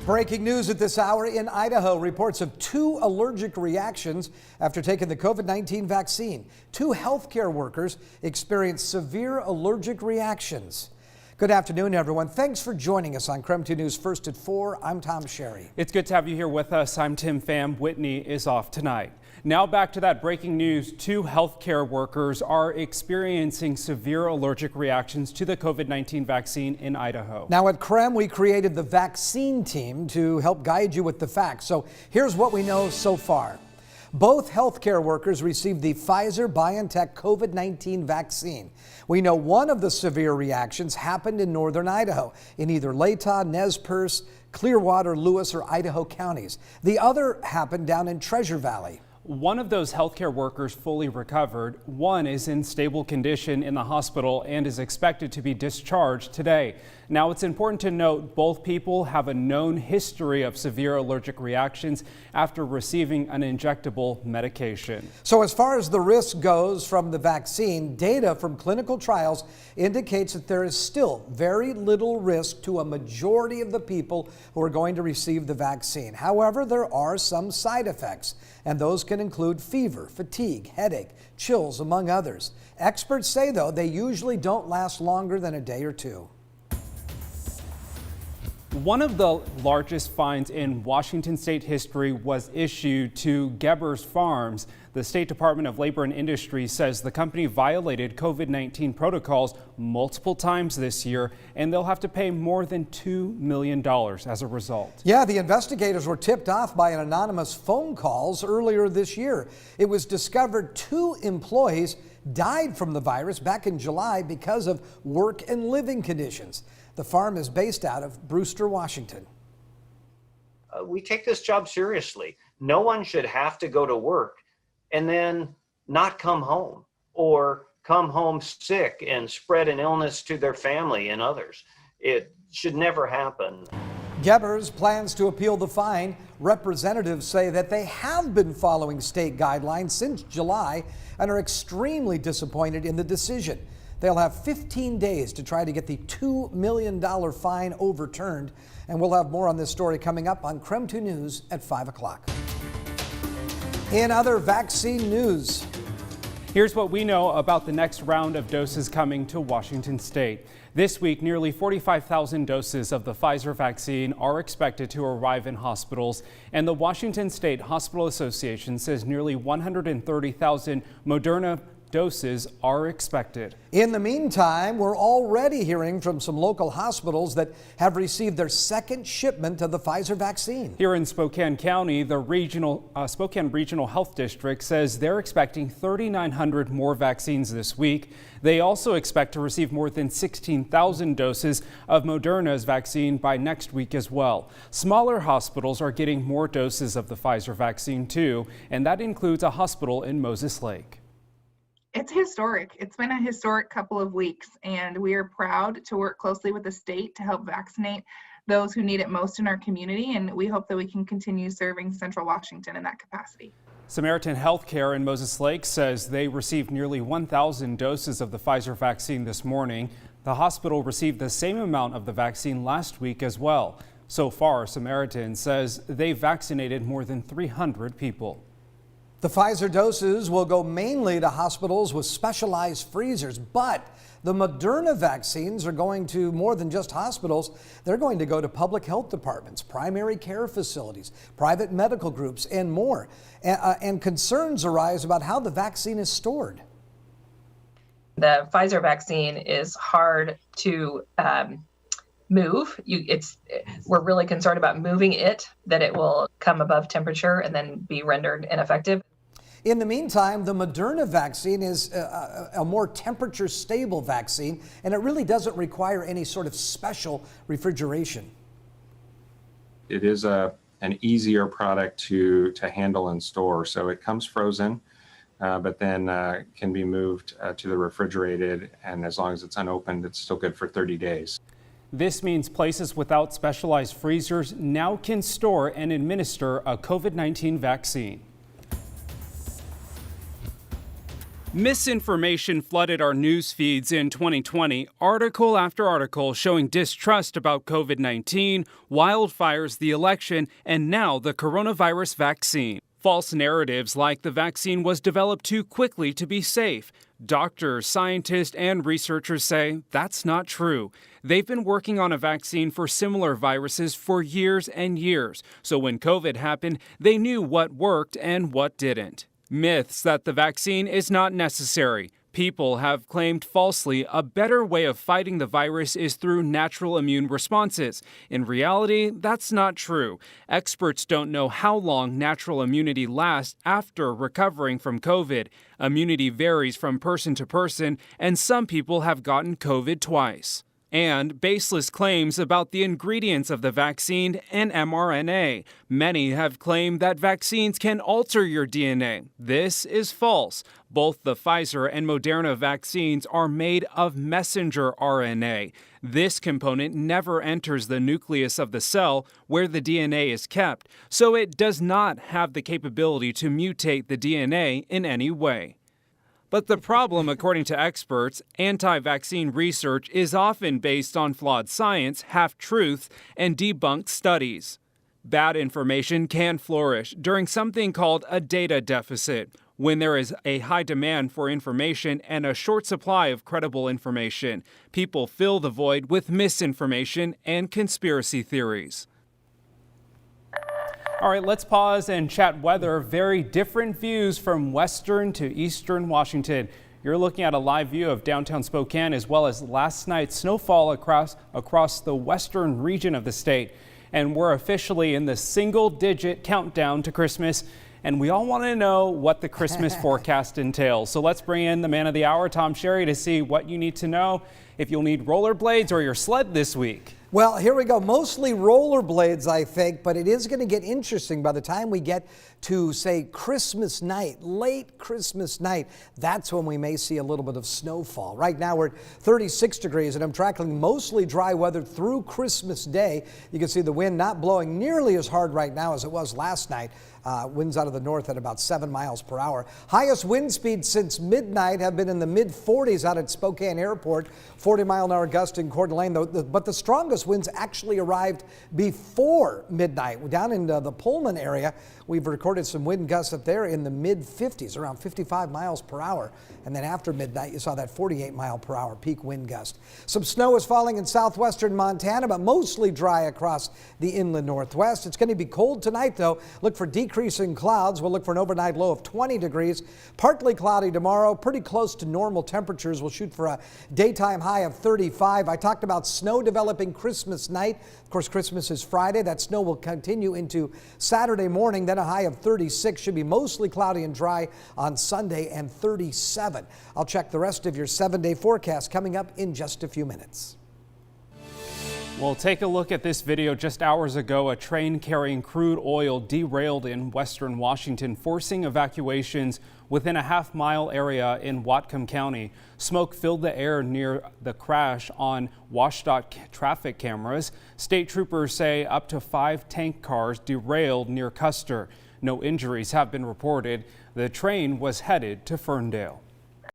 Breaking news at this hour in Idaho. Reports of 2 allergic reactions after taking the COVID-19 vaccine. 2 healthcare workers experienced severe allergic reactions. Good afternoon, everyone. Thanks for joining us on KEWM 2 News First at 4. I'm Tom Sherry. It's good to have you here with us. I'm Tim Pham. Whitney is off tonight. Now back to that breaking news. 2 healthcare workers are experiencing severe allergic reactions to the COVID-19 vaccine in Idaho. Now at KEWM, we created the vaccine team to help guide you with the facts. So here's what we know so far. Both healthcare workers received the Pfizer-BioNTech COVID-19 vaccine. We know one of the severe reactions happened in northern Idaho, in either Latah, Nez Perce, Clearwater, Lewis, or Idaho counties. The other happened down in Treasure Valley. One of those healthcare workers fully recovered. One is in stable condition in the hospital and is expected to be discharged today. Now, it's important to note both people have a known history of severe allergic reactions after receiving an injectable medication. So as far as the risk goes from the vaccine, data from clinical trials indicates that there is still very little risk to a majority of the people who are going to receive the vaccine. However, there are some side effects, and those can include fever, fatigue, headache, chills, among others. Experts say, though, they usually don't last longer than a day or 2. One of the largest fines in Washington state history was issued to Gebers Farms. The State Department of Labor and Industry says the company violated COVID-19 protocols multiple times this year, and they'll have to pay more than $2 million as a result. Yeah, the investigators were tipped off by an anonymous phone calls earlier this year. It was discovered 2 employees died from the virus back in July because of work and living conditions. The farm is based out of Brewster, Washington. We take this job seriously. No one should have to go to work and then not come home, or come home sick and spread an illness to their family and others. It should never happen. Gebers plans to appeal the fine. Representatives say that they have been following state guidelines since July and are extremely disappointed in the decision. They'll have 15 days to try to get the $2 million fine overturned. And we'll have more on this story coming up on KEWM 2 News at 5 o'clock. In other vaccine news, here's what we know about the next round of doses coming to Washington state. This week, nearly 45,000 doses of the Pfizer vaccine are expected to arrive in hospitals, and the Washington State Hospital Association says nearly 130,000 Moderna doses are expected. In the meantime, we're already hearing from some local hospitals that have received their second shipment of the Pfizer vaccine. Here in Spokane County, the Spokane Regional Health District says they're expecting 3,900 more vaccines this week. They also expect to receive more than 16,000 doses of Moderna's vaccine by next week as well. Smaller hospitals are getting more doses of the Pfizer vaccine too, and that includes a hospital in Moses Lake. It's historic. It's been a historic couple of weeks, and we are proud to work closely with the state to help vaccinate those who need it most in our community, and we hope that we can continue serving Central Washington in that capacity. Samaritan Healthcare in Moses Lake says they received nearly 1,000 doses of the Pfizer vaccine this morning. The hospital received the same amount of the vaccine last week as well. So far, Samaritan says they vaccinated more than 300 people. The Pfizer doses will go mainly to hospitals with specialized freezers, but the Moderna vaccines are going to more than just hospitals. They're going to go to public health departments, primary care facilities, private medical groups, and more. And concerns arise about how the vaccine is stored. The Pfizer vaccine is hard to move. We're really concerned about moving it, that it will come above temperature and then be rendered ineffective. In the meantime, the Moderna vaccine is a more temperature stable vaccine, and it really doesn't require any sort of special refrigeration. It is an easier product to handle and store. So it comes frozen, but then can be moved to the refrigerated, and as long as it's unopened, it's still good for 30 days. This means places without specialized freezers now can store and administer a COVID-19 vaccine. Misinformation flooded our news feeds in 2020, article after article showing distrust about COVID-19, wildfires, the election, and now the coronavirus vaccine. False narratives like the vaccine was developed too quickly to be safe. Doctors, scientists, and researchers say that's not true. They've been working on a vaccine for similar viruses for years and years, so when COVID happened, they knew what worked and what didn't. Myths that the vaccine is not necessary. People have claimed falsely a better way of fighting the virus is through natural immune responses. In reality, that's not true. Experts don't know how long natural immunity lasts after recovering from COVID. Immunity varies from person to person, and some people have gotten COVID twice. And baseless claims about the ingredients of the vaccine and mRNA. Many have claimed that vaccines can alter your DNA. This is false. Both the Pfizer and Moderna vaccines are made of messenger RNA. This component never enters the nucleus of the cell where the DNA is kept, so it does not have the capability to mutate the DNA in any way. But the problem, according to experts, anti-vaccine research is often based on flawed science, half-truths, and debunked studies. Bad information can flourish during something called a data deficit, when there is a high demand for information and a short supply of credible information. People fill the void with misinformation and conspiracy theories. All right, let's pause and chat weather. Very different views from western to eastern Washington. You're looking at a live view of downtown Spokane as well as last night's snowfall across the western region of the state. And we're officially in the single-digit countdown to Christmas. And we all want to know what the Christmas forecast entails. So let's bring in the man of the hour, Tom Sherry, to see what you need to know if you'll need rollerblades or your sled this week. Well, here we go. Mostly rollerblades, I think, but it is going to get interesting by the time we get to, say, Christmas night, late Christmas night. That's when we may see a little bit of snowfall. Right now we're at 36 degrees, and I'm tracking mostly dry weather through Christmas Day. You can see the wind not blowing nearly as hard right now as it was last night. Winds out of the north at about 7 miles per hour. Highest wind speeds since midnight have been in the mid-40s out at Spokane Airport, 40-mile-an-hour gust in Coeur d'Alene. But the strongest winds actually arrived before midnight. Down in the Pullman area, we've recorded some wind gusts up there in the mid-50s, around 55 miles per hour. And then after midnight, you saw that 48-mile-per-hour peak wind gust. Some snow is falling in southwestern Montana, but mostly dry across the inland northwest. It's going to be cold tonight, though. Look for decreasing clouds. We'll look for an overnight low of 20 degrees. Partly cloudy tomorrow, pretty close to normal temperatures. We'll shoot for a daytime high of 35. I talked about snow developing Christmas night. Of course, Christmas is Friday. That snow will continue into Saturday morning, then a high of 36. Should be mostly cloudy and dry on Sunday, and 37. I'll check the rest of your 7-day forecast coming up in just a few minutes. Well, take a look at this video. Just hours ago, a train carrying crude oil derailed in western Washington, forcing evacuations within a half-mile area in Whatcom County. Smoke filled the air near the crash on WashDOT traffic cameras. State troopers say up to 5 tank cars derailed near Custer. No injuries have been reported. The train was headed to Ferndale.